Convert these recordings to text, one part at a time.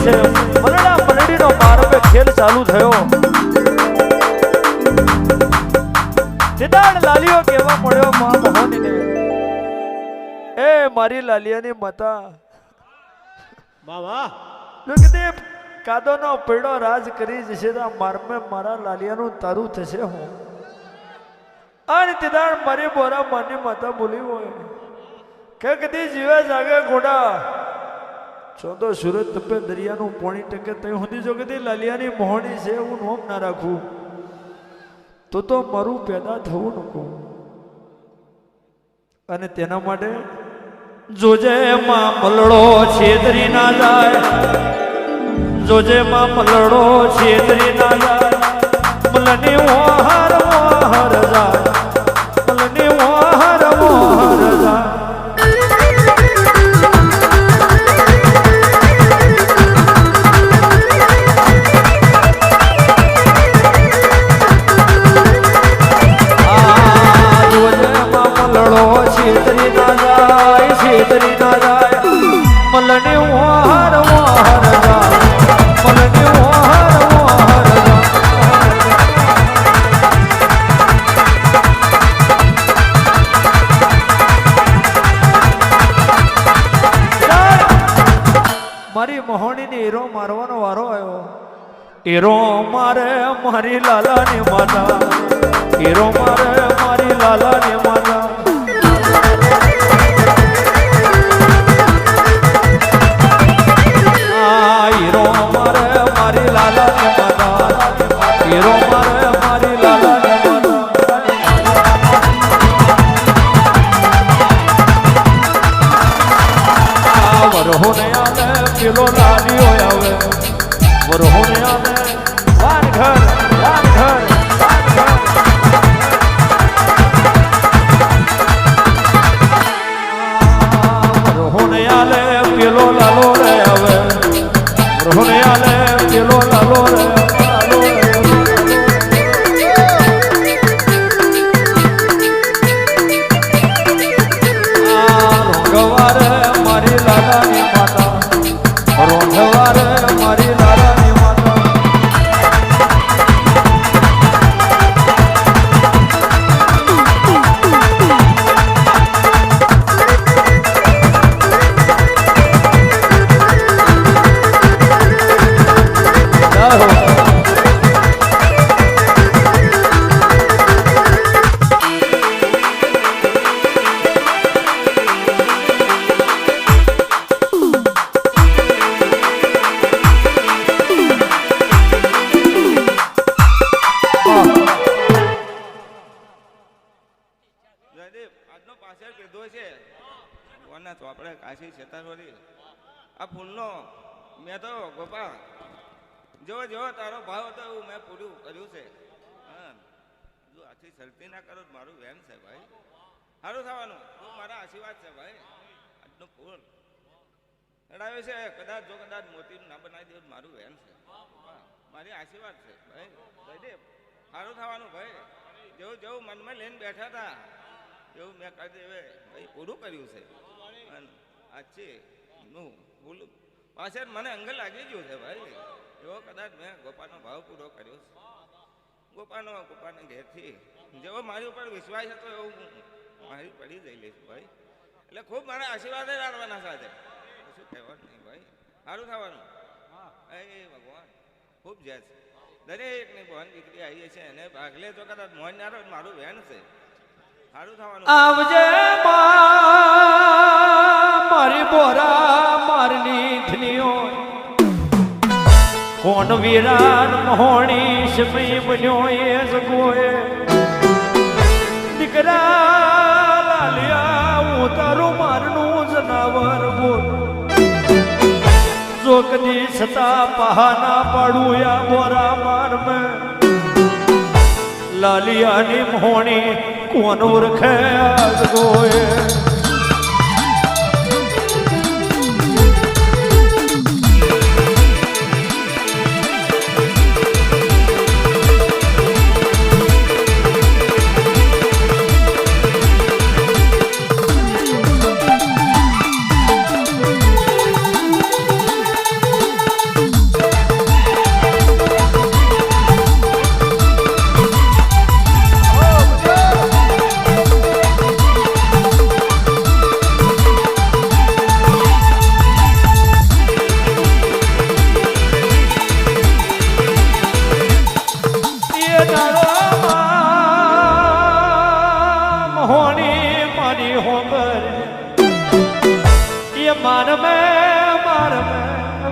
દિવસે મરડા મરડીનો મારવે ખેલ ચાલુ થયો. તેદાડ લાલીઓ કેવા મળ્યો માં મોહનીને, એ મારી લાલિયાની માતા બાવા જગદેવ કાદોનો પેડો રાજ કરી જશે તો મારમે મારા લાલિયાનું તારું થશે. હું અને તેદાડ મારી બોરા માની માતા બોલી હોય કે કદી જીવે જાગે ઘોડા ચોદો સુરત તપે દરિયાનું પોણી ટકે ત્યાં સુધી જો કદી લાલિયાની મોહણી છે હું નોમ ના રાખું તો મારું પેદા થવું नको. અને તેના માટે જોજે માં મલડો છેતરી ના જાય, જોજે માં મલડો છેતરી ના જાય, મલની ઓહર ઓહર જાય, મલની ઓહર ઓહર જાય. મારી મોહણીને હીરો મારવાનો વારો આવ્યો. હીરો મારે મારી લાલાની માતા, હીરો મારે મારી લાલાની માતા. હીરો મારે મારી લાલાની માતા, હીરો મારે મારી લાલાની માતા. વરહોને આને પેલો લાલિયો આવે, વરહોને આને વાન ઘર વાન ઘર વાન ઘર. વરહોને આલે પેલો લાલો રે આવે, વરહોને આલે પેલો લાલો રે લાલો રે. રોંગવારે મારી લાલાની માતા, રોંગવારે મારી લાલાની માતા. આજનો પાછળ કીધો છે કોના ચોપડે કાશી છેતારવરી આ ફૂલનો મેં તો ગોપા જો જો તારો ભાવ હતો એવું મેં પૂરું કર્યું છે. હા જો આથી શરતી ના કરો મારું વેમ છે ભાઈ, સારું થવાનું તું મારા આશીર્વાદ છે ભાઈ. આજનો ફૂલ ચડાવ્યો છે કદાચ જો કદાચ મોતી ના બનાવી દે મારું વેમ છે, મારી આશીર્વાદ છે ભાઈ. જયદેવ સારું થવાનું ભાઈ, જેવું જેવું મનમાં લઈને બેઠા હતા એવું મેં કરી દેવે ભાઈ પૂરું કર્યું છે. આજે નું ભૂલ પાછળ મને અંગ લાગી ગયું છે ભાઈ, એવો કદાચ મેં ગોપાનો ભાવ પૂરો કર્યો છે. ગોપાને ઘેરથી જેવો મારી ઉપર વિશ્વાસ હતો એવું મારી પડી જઈ લઈશ ભાઈ. એટલે ખૂબ મારા આશીર્વાદ રાખવાના સાથે શું કહેવાનું નહીં ભાઈ, સારું થવાનું. એ ભગવાન ખૂબ જય છે. દરેકની બહન દીકરી આવી છે એને ભાગલે તો કદાચ મોહન નારો મારું વેણ છે. આવજે મારી બોરા મારની ધનિયો, કોણ વીરાન મોહણી સમય બન્યો એ જગોએ. દીકરા લાલિયા હું તારું મારનું જનાવર બોલ, જો કદી છતાં પહાના પાડું યા બોરા માર મેં. લાલિયાની મોહણી કોણ ઓળખે આજ ગોએ.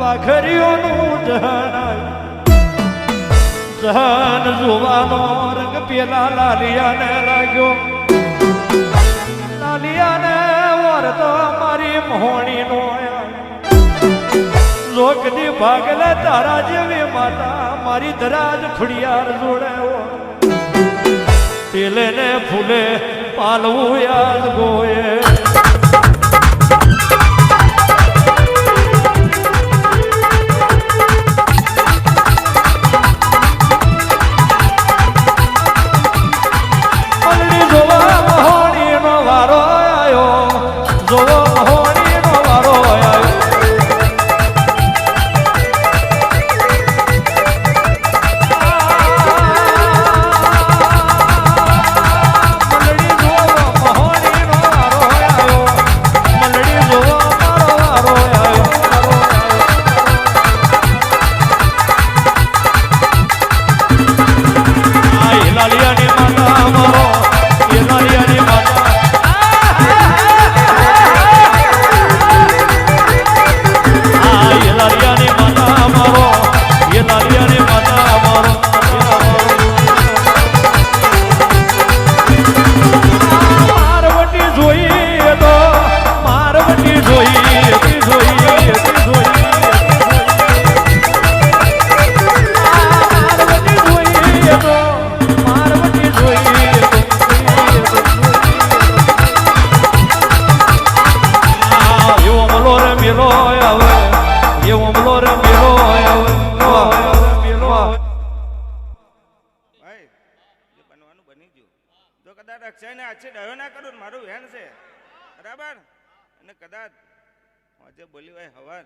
વાઘરીઓનું જહન જહન જોવાનો રંગ પેલા લાલિયાને લાગ્યો લાલિયાને વરતો મારી મોહણીનો લોકની ભાગલે તારા જેવી માતા મારી ધરાજ ખુડિયાર જોડાયો પેલે ને ફૂલે પાલવું યાદ ગોએ અક્ષયને આછી ડયો ના કરું મારું વેણ છે બરાબર અને કદાચ આજે બોલી હોય હવાર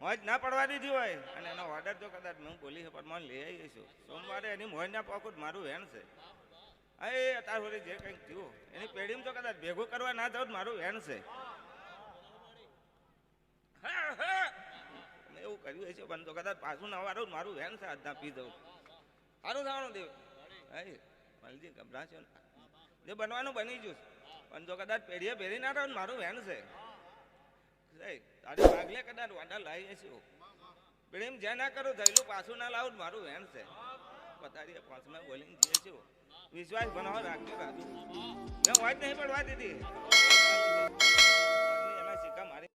મોજ ના પડવા દીધી હોય અને એનો ઓર્ડર જો કદાચ હું બોલી પણ મને લઈ આવી છું સોમવારે એની મોજ ના પાકું મારું વેણ છે હા એ અત્યાર સુધી જે કંઈક થયું એની પેઢીમાં તો કદાચ ભેગું કરવા ના જાવ મારું વેણ છે મેં એવું કર્યું છે પણ તો કદાચ પાછું ના વાળું મારું વેણ છે આજના પી જવું સારું થવાનું દેવ હા મલજી ગભરાશો ને જે બનવાનું બની જું પણ જો કદાચ પેઢીએ પહેરી ના રહ્યો મારું વેણ છે તારે ભાગલે કદાચ વાંડા લાવી જઈશું પેઢીમ જ્યાં ના કરું થયેલું પાછું ના લાવું મારું વેણ છે પતાડીએ પાંચમાં બોલીને જઈએ છું વિશ્વાસ બનાવવા રાખજો રાજુ મેં વાત નહીં પડવા દીધી એના સિક્કા મારી